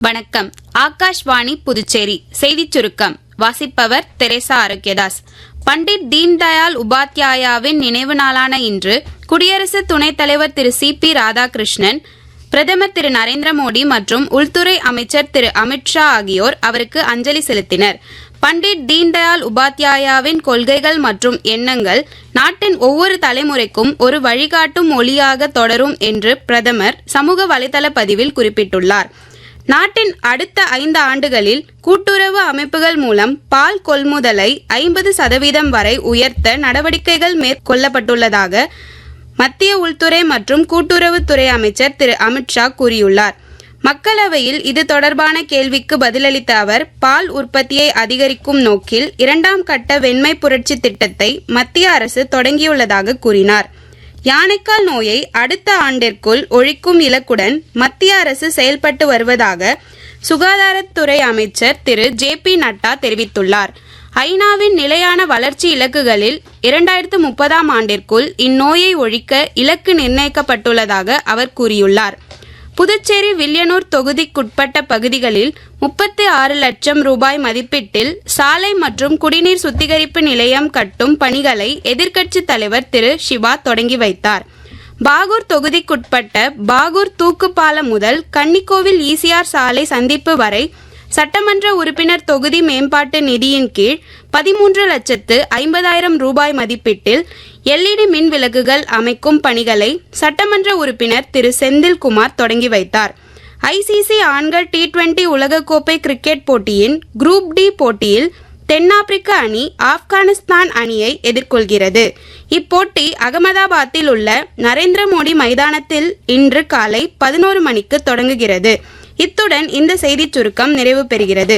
வணக்கம். ஆகாஷ்வாணி புதுச்சேரி செய்திச் சுருக்கம் வாசிப்பவர் தெரேசா ஆரோக்கியதாஸ். பண்டிட் தீன்தயாள் உபாத்யாயாவின் நினைவு நாளான இன்று குடியரசு துணைத் தலைவர் திரு சி.பி. ராதாகிருஷ்ணன், பிரதமர் திரு நரேந்திர மோடி மற்றும் உள்துறை அமைச்சர் திரு அமித்ஷா ஆகியோர் அவருக்கு அஞ்சலி செலுத்தினர். பண்டிட் தீன்தயாள் உபாத்யாயாவின் கொள்கைகள் மற்றும் எண்ணங்கள் நாட்டின் ஒவ்வொரு தலைமுறைக்கும் ஒரு வழிகாட்டும் ஒளியாக தொடரும் என்று பிரதமர் சமூக வலைதள பதிவில் குறிப்பிட்டுள்ளார். நாட்டின் அடுத்த 5 ஆண்டுகளில் கூட்டுறவு அமைப்புகள் மூலம் பால் கொள்முதலை 50% வரை உயர்த்த நடவடிக்கைகள் மேற்கொள்ளப்பட்டுள்ளதாக மத்திய உள்துறை மற்றும் கூட்டுறவுத்துறை அமைச்சர் திரு அமித்ஷா கூறியுள்ளார். மக்களவையில் இது தொடர்பான கேள்விக்கு பதிலளித்த அவர், பால் உற்பத்தியை அதிகரிக்கும் நோக்கில் 2ஆம் கட்ட வெண்மை புரட்சி திட்டத்தை மத்திய அரசு தொடங்கியுள்ளதாக கூறினார். யானைக்கால் நோயை அடுத்த ஆண்டிற்குள் ஒழிக்கும் இலக்குடன் மத்திய அரசு செயல்பட்டு வருவதாக சுகாதாரத்துறை அமைச்சர் திரு ஜே.பி. நட்டா தெரிவித்துள்ளார். ஐநாவின் நிலையான வளர்ச்சி இலக்குகளில் 2030ஆம் ஆண்டிற்குள் இந்நோயை ஒழிக்க இலக்கு நிர்ணயிக்கப்பட்டுள்ளதாக அவர் கூறியுள்ளார். புதுச்சேரி வில்லியனூர் தொகுதிக்குட்பட்ட பகுதிகளில் 36 லட்சம் ரூபாய் மதிப்பீட்டில் சாலை மற்றும் குடிநீர் சுத்திகரிப்பு நிலையம் கட்டும் பணிகளை எதிர்க்கட்சித் தலைவர் திரு சிவா தொடங்கி வைத்தார். பாகூர் தொகுதிக்குட்பட்ட பாகூர் தூக்குப்பாலம் முதல் கன்னிக்கோவில் ஈசிஆர் சாலை சந்திப்பு வரை சட்டமன்ற உறுப்பினர் தொகுதி மேம்பாட்டு நிதியின் கீழ் 13,50,000 ரூபாய் மதிப்பீட்டில் LED மின் விளக்குகள் அமைக்கும் பணிகளை சட்டமன்ற உறுப்பினர் திரு செந்தில்குமார் தொடங்கி வைத்தார். ICC ஆண்கள் T20 உலகக்கோப்பை கிரிக்கெட் போட்டியின் குரூப் டி போட்டியில் தென்னாப்பிரிக்க அணி ஆப்கானிஸ்தான் அணியை எதிர்கொள்கிறது. இப்போட்டி அகமதாபாத்தில் உள்ள நரேந்திர மோடி மைதானத்தில் இன்று காலை 11 மணிக்கு தொடங்குகிறது. இத்துடன் இந்த செய்திச் சுருக்கம் நிறைவு பெறுகிறது.